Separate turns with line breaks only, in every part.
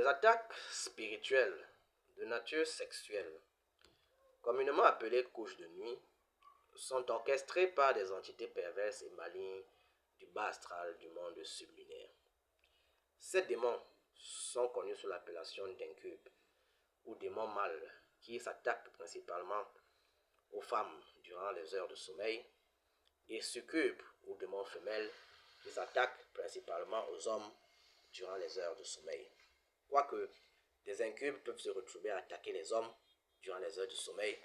Les attaques spirituelles de nature sexuelle, communément appelées couches de nuit, sont orchestrées par des entités perverses et malignes du bas astral du monde sublunaire. Ces démons sont connus sous l'appellation d'incubes ou démons mâles qui s'attaquent principalement aux femmes durant les heures de sommeil et succubes ou démons femelles qui s'attaquent principalement aux hommes durant les heures de sommeil. Quoique des incubes peuvent se retrouver à attaquer les hommes durant les heures du sommeil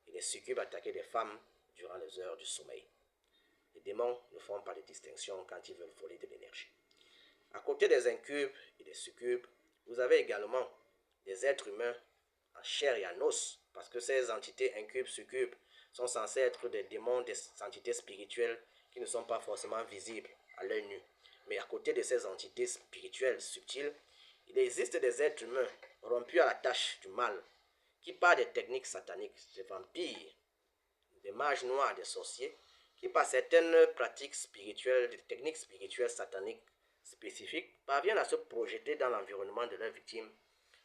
et les succubes attaquer des femmes durant les heures du sommeil. Les démons ne font pas de distinction quand ils veulent voler de l'énergie. À côté des incubes et des succubes, vous avez également des êtres humains en chair et en os, parce que ces entités incubes, succubes sont censées être des démons, des entités spirituelles qui ne sont pas forcément visibles à l'œil nu. Mais à côté de ces entités spirituelles subtiles, il existe des êtres humains rompus à la tâche du mal, qui par des techniques sataniques, des vampires, des mages noirs, des sorciers, qui par certaines pratiques spirituelles, des techniques spirituelles sataniques spécifiques, parviennent à se projeter dans l'environnement de leurs victimes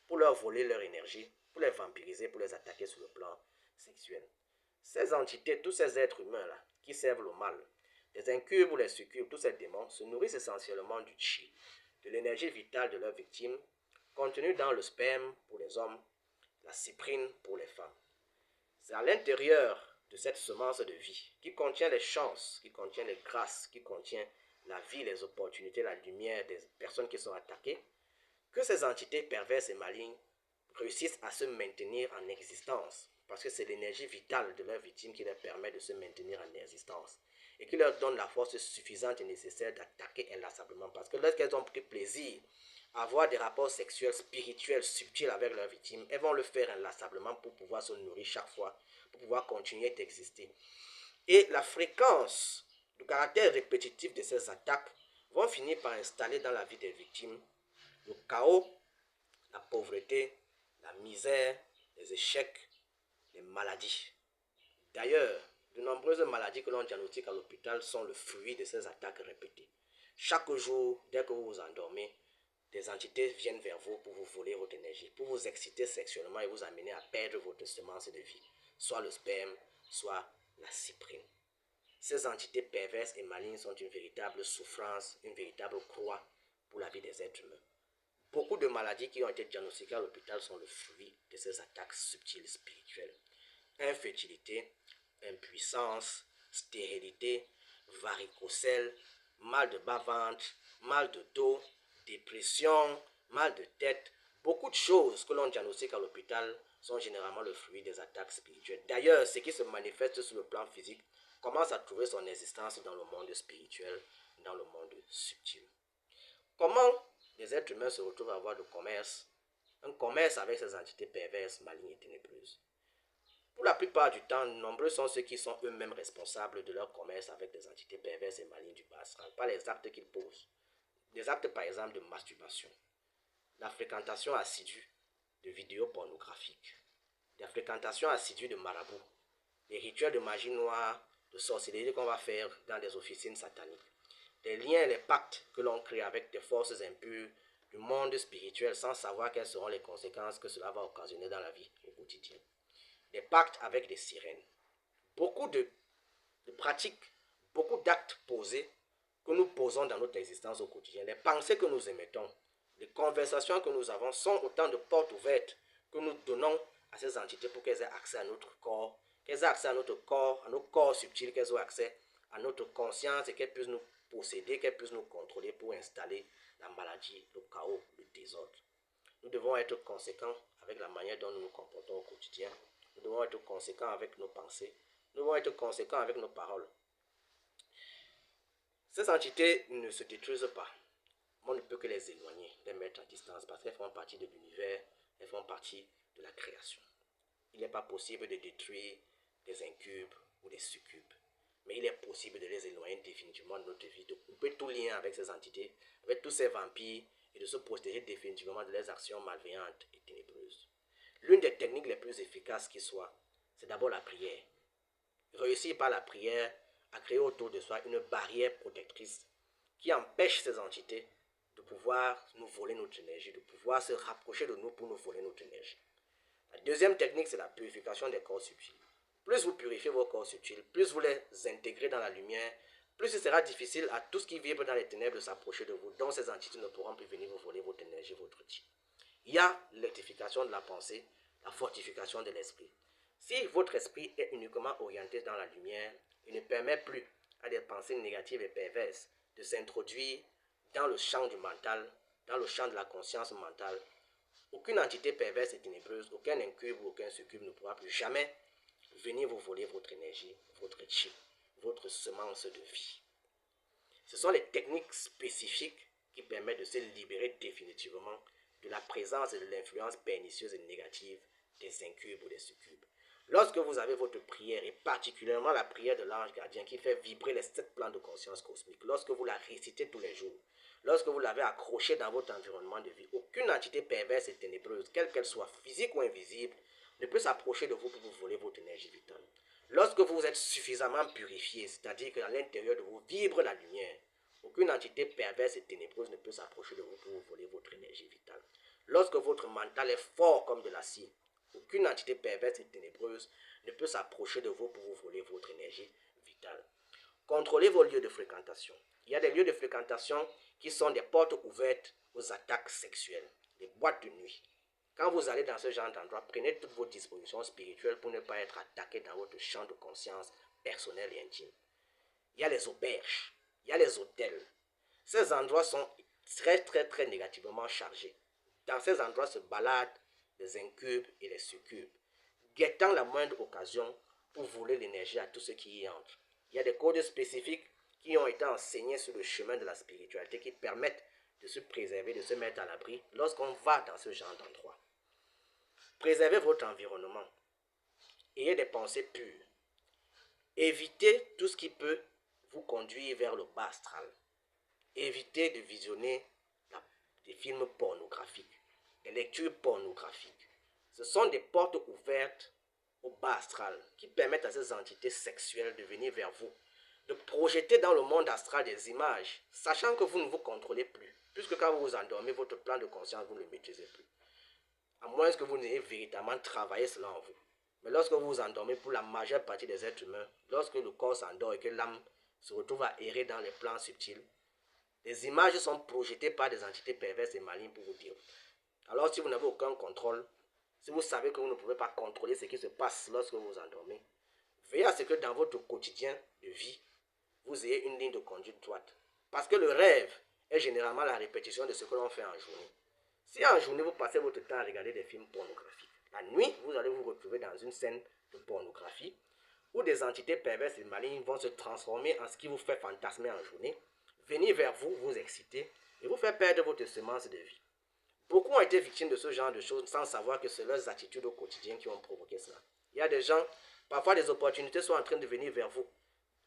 pour leur voler leur énergie, pour les vampiriser, pour les attaquer sur le plan sexuel. Ces entités, tous ces êtres humains-là, qui servent le mal, les incubes ou les succubes, tous ces démons, se nourrissent essentiellement du chi, de l'énergie vitale de leurs victimes, contenue dans le sperme pour les hommes, la cyprine pour les femmes. C'est à l'intérieur de cette semence de vie, qui contient les chances, qui contient les grâces, qui contient la vie, les opportunités, la lumière des personnes qui sont attaquées, que ces entités perverses et malignes réussissent à se maintenir en existence, parce que c'est l'énergie vitale de leurs victimes qui leur permet de se maintenir en existence et qui leur donne la force suffisante et nécessaire d'attaquer inlassablement, parce que lorsqu'elles ont pris plaisir à avoir des rapports sexuels, spirituels, subtils avec leurs victimes, elles vont le faire inlassablement pour pouvoir se nourrir chaque fois, pour pouvoir continuer d'exister. Et la fréquence, le caractère répétitif de ces attaques vont finir par installer dans la vie des victimes le chaos, la pauvreté, la misère, les échecs, les maladies. D'ailleurs, de nombreuses maladies que l'on diagnostique à l'hôpital sont le fruit de ces attaques répétées. Chaque jour, dès que vous vous endormez, des entités viennent vers vous pour vous voler votre énergie, pour vous exciter sexuellement et vous amener à perdre votre semence de vie, soit le sperme, soit la cyprine. Ces entités perverses et malignes sont une véritable souffrance, une véritable croix pour la vie des êtres humains. Beaucoup de maladies qui ont été diagnostiquées à l'hôpital sont le fruit de ces attaques subtiles spirituelles. Infertilité, impuissance, stérilité, varicocèle, mal de bas-ventre, mal de dos, dépression, mal de tête. Beaucoup de choses que l'on diagnostique à l'hôpital sont généralement le fruit des attaques spirituelles. D'ailleurs, ce qui se manifeste sur le plan physique commence à trouver son existence dans le monde spirituel, dans le monde subtil. Comment les êtres humains se retrouvent à avoir un commerce avec ces entités perverses, malignes et ténébreuses? Pour la plupart du temps, nombreux sont ceux qui sont eux-mêmes responsables de leur commerce avec des entités perverses et malignes du bas astral, par les actes qu'ils posent. Des actes par exemple de masturbation, la fréquentation assidue de vidéos pornographiques, la fréquentation assidue de marabouts, les rituels de magie noire, de sorcellerie qu'on va faire dans des officines sataniques, les liens et les pactes que l'on crée avec des forces impures du monde spirituel sans savoir quelles seront les conséquences que cela va occasionner dans la vie au quotidien. Des pactes avec des sirènes. Beaucoup de pratiques, beaucoup d'actes posés que nous posons dans notre existence au quotidien, les pensées que nous émettons, les conversations que nous avons sont autant de portes ouvertes que nous donnons à ces entités pour qu'elles aient accès à notre corps, qu'elles aient accès à notre corps, à nos corps subtils, qu'elles aient accès à notre conscience et qu'elles puissent nous posséder, qu'elles puissent nous contrôler pour installer la maladie, le chaos, le désordre. Nous devons être conséquents avec la manière dont nous nous comportons au quotidien. Nous devons être conséquents avec nos pensées. Nous devons être conséquents avec nos paroles. Ces entités ne se détruisent pas. On ne peut que les éloigner, les mettre à distance parce qu'elles font partie de l'univers, elles font partie de la création. Il n'est pas possible de détruire des incubes ou des succubes. Mais il est possible de les éloigner définitivement de notre vie, de couper tout lien avec ces entités, avec tous ces vampires et de se protéger définitivement de leurs actions malveillantes et ténébreuses. L'une des techniques les plus efficaces qui soit, c'est d'abord la prière. Réussir par la prière à créer autour de soi une barrière protectrice qui empêche ces entités de pouvoir nous voler notre énergie, de pouvoir se rapprocher de nous pour nous voler notre énergie. La deuxième technique, c'est la purification des corps subtils. Plus vous purifiez vos corps subtils, plus vous les intégrez dans la lumière, plus il sera difficile à tout ce qui vibre dans les ténèbres de s'approcher de vous, dont ces entités ne pourront plus venir vous voler votre énergie, votre chi. Il y a l'électrification de la pensée, la fortification de l'esprit. Si votre esprit est uniquement orienté dans la lumière, il ne permet plus à des pensées négatives et perverses de s'introduire dans le champ du mental, dans le champ de la conscience mentale. Aucune entité perverse et ténébreuse, aucun incube ou aucun succube ne pourra plus jamais venir vous voler votre énergie, votre chi, votre semence de vie. Ce sont les techniques spécifiques qui permettent de se libérer définitivement de la présence et de l'influence pernicieuse et négative des incubes ou des succubes. Lorsque vous avez votre prière, et particulièrement la prière de l'ange gardien qui fait vibrer les 7 plans de conscience cosmique, lorsque vous la récitez tous les jours, lorsque vous l'avez accrochée dans votre environnement de vie, aucune entité perverse et ténébreuse, quelle qu'elle soit physique ou invisible, ne peut s'approcher de vous pour vous voler votre énergie vitale. Lorsque vous êtes suffisamment purifié, c'est-à-dire qu'à l'intérieur de vous vibre la lumière, aucune entité perverse et ténébreuse ne peut s'approcher de vous pour vous voler votre énergie vitale. Lorsque votre mental est fort comme de l'acier, aucune entité perverse et ténébreuse ne peut s'approcher de vous pour vous voler votre énergie vitale. Contrôlez vos lieux de fréquentation. Il y a des lieux de fréquentation qui sont des portes ouvertes aux attaques sexuelles, des boîtes de nuit. Quand vous allez dans ce genre d'endroit, prenez toutes vos dispositions spirituelles pour ne pas être attaqué dans votre champ de conscience personnel et intime. Il y a les auberges, il y a les hôtels. Ces endroits sont très négativement chargés. Dans ces endroits se baladent les incubes et les succubes, guettant la moindre occasion pour voler l'énergie à tous ceux qui y entrent. Il y a des codes spécifiques qui ont été enseignés sur le chemin de la spiritualité qui permettent de se préserver, de se mettre à l'abri lorsqu'on va dans ce genre d'endroit. Préservez votre environnement. Ayez des pensées pures. Évitez tout ce qui peut vous conduire vers le bas astral. Évitez de visionner des films pornographiques, des lectures pornographiques. Ce sont des portes ouvertes au bas astral qui permettent à ces entités sexuelles de venir vers vous, de projeter dans le monde astral des images, sachant que vous ne vous contrôlez plus, puisque quand vous vous endormez, votre plan de conscience, vous ne le maîtrisez plus. À moins que vous n'ayez véritablement travaillé cela en vous. Mais lorsque vous vous endormez, pour la majeure partie des êtres humains, lorsque le corps s'endort et que l'âme se retrouve à errer dans les plans subtils, les images sont projetées par des entités perverses et malignes pour vous dire. Alors si vous n'avez aucun contrôle, si vous savez que vous ne pouvez pas contrôler ce qui se passe lorsque vous vous endormez, veillez à ce que dans votre quotidien de vie, vous ayez une ligne de conduite droite. Parce que le rêve est généralement la répétition de ce que l'on fait en journée. Si en journée vous passez votre temps à regarder des films pornographiques, la nuit vous allez vous retrouver dans une scène de pornographie où des entités perverses et malignes vont se transformer en ce qui vous fait fantasmer en journée, venir vers vous, vous exciter et vous faire perdre votre semence de vie. Beaucoup ont été victimes de ce genre de choses sans savoir que c'est leurs attitudes au quotidien qui ont provoqué cela. Il y a des gens, parfois des opportunités sont en train de venir vers vous.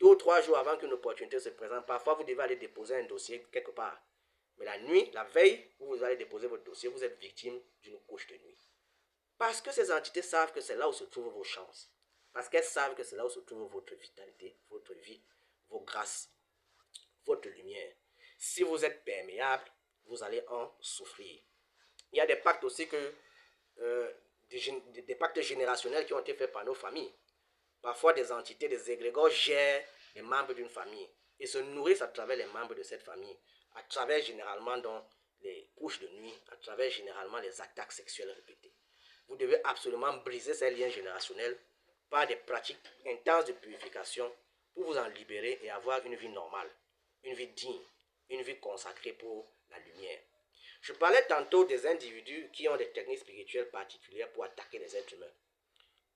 2 ou 3 jours avant qu'une opportunité se présente, parfois vous devez aller déposer un dossier quelque part. Mais la nuit, la veille où vous allez déposer votre dossier, vous êtes victime d'une couche de nuit. Parce que ces entités savent que c'est là où se trouvent vos chances. Parce qu'elles savent que c'est là où se trouve votre vitalité, votre vie, vos grâces, votre lumière. Si vous êtes perméable, vous allez en souffrir. Il y a des pactes aussi des pactes générationnels qui ont été faits par nos familles. Parfois, des entités, des égrégores gèrent les membres d'une famille et se nourrissent à travers les membres de cette famille, à travers généralement les couches de nuit, à travers généralement les attaques sexuelles répétées. Vous devez absolument briser ces liens générationnels par des pratiques intenses de purification pour vous en libérer et avoir une vie normale, une vie digne, une vie consacrée pour la lumière. Je parlais tantôt des individus qui ont des techniques spirituelles particulières pour attaquer les êtres humains,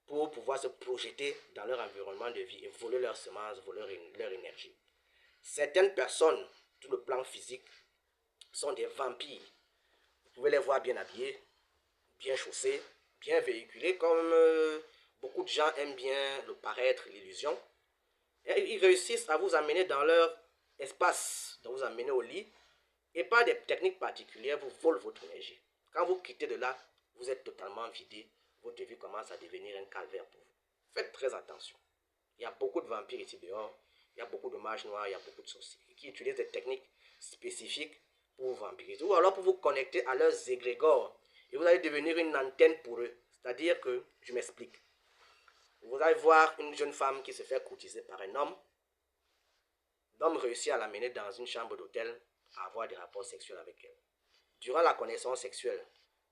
pour pouvoir se projeter dans leur environnement de vie et voler leurs semences, voler leur énergie. Certaines personnes, sur le plan physique, sont des vampires. Vous pouvez les voir bien habillés, bien chaussés, bien véhiculés, comme beaucoup de gens aiment bien le paraître, l'illusion. Et ils réussissent à vous amener dans leur espace, à vous amener au lit, et par des techniques particulières, vous volent votre énergie. Quand vous quittez de là, vous êtes totalement vidé, votre vie commence à devenir un calvaire pour vous. Faites très attention. Il y a beaucoup de vampires ici dehors, il y a beaucoup de mages noirs, il y a beaucoup de sorciers qui utilisent des techniques spécifiques pour vous vampiriser, ou alors pour vous connecter à leurs égrégores. Et vous allez devenir une antenne pour eux. C'est-à-dire que, je m'explique. Vous allez voir une jeune femme qui se fait courtiser par un homme. L'homme réussit à l'amener dans une chambre d'hôtel à avoir des rapports sexuels avec elle. Durant la connaissance sexuelle,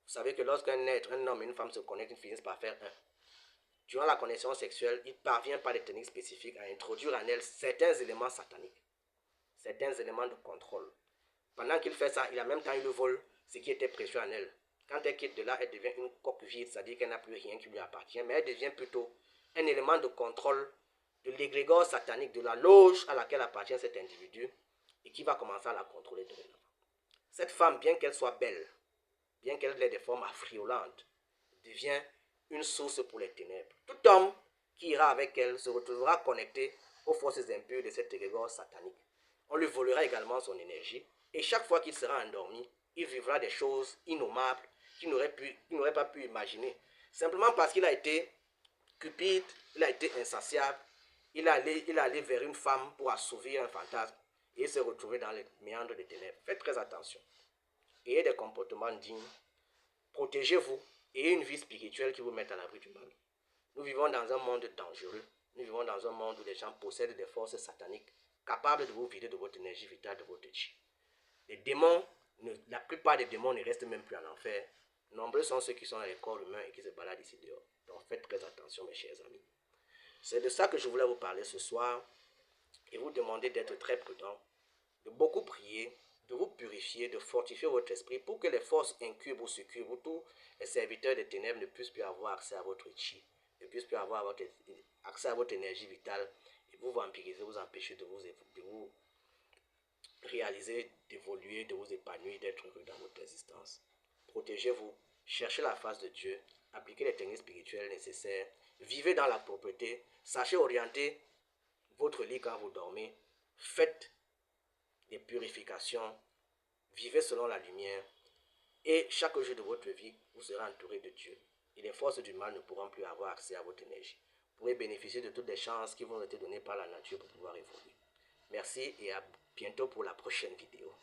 vous savez que lorsqu'un être, un homme et une femme se connectent, ils finissent par faire un. Durant la connaissance sexuelle, il parvient par des techniques spécifiques à introduire en elle certains éléments sataniques, certains éléments de contrôle. Pendant qu'il fait ça, il a même temps eu le vol, ce qui était précieux en elle. Quand elle quitte de là, elle devient une coque vide, c'est-à-dire qu'elle n'a plus rien qui lui appartient, mais elle devient plutôt un élément de contrôle de l'égrégore satanique, de la loge à laquelle appartient cet individu, et qui va commencer à la contrôler de dorénavant. Cette femme, bien qu'elle soit belle, bien qu'elle ait des formes affriolantes, devient une source pour les ténèbres. Tout homme qui ira avec elle se retrouvera connecté aux forces impures de cet égrégore satanique. On lui volera également son énergie, et chaque fois qu'il sera endormi, il vivra des choses innommables qu'il n'aurait pas pu imaginer. Simplement parce qu'il a été cupide, il a été insatiable, il est allé vers une femme pour assouvir un fantasme, et il s'est retrouvé dans les méandres des ténèbres. Faites très attention. Ayez des comportements dignes, protégez-vous, et une vie spirituelle qui vous mette à l'abri du mal. Nous vivons dans un monde dangereux. Nous vivons dans un monde où les gens possèdent des forces sataniques capables de vous vider de votre énergie vitale, de votre chi. Les démons, la plupart des démons ne restent même plus en enfer. Nombreux sont ceux qui sont dans les corps humains et qui se baladent ici dehors. Donc faites très attention, mes chers amis. C'est de ça que je voulais vous parler ce soir et vous demander d'être très prudent, de beaucoup prier, de vous purifier, de fortifier votre esprit pour que les forces incubes ou succubes ou tous les serviteurs des ténèbres ne puissent plus avoir accès à votre chi, ne puissent plus avoir accès à votre énergie vitale et vous vampiriser, vous empêcher de vous réaliser, d'évoluer, de vous épanouir, d'être heureux dans votre existence. Protégez-vous, cherchez la face de Dieu, appliquez les techniques spirituelles nécessaires, vivez dans la propreté, sachez orienter votre lit quand vous dormez, faites des purifications, vivez selon la lumière et chaque jour de votre vie, vous serez entouré de Dieu. Et les forces du mal ne pourront plus avoir accès à votre énergie. Vous pourrez bénéficier de toutes les chances qui vont être données par la nature pour pouvoir évoluer. Merci et à bientôt pour la prochaine vidéo.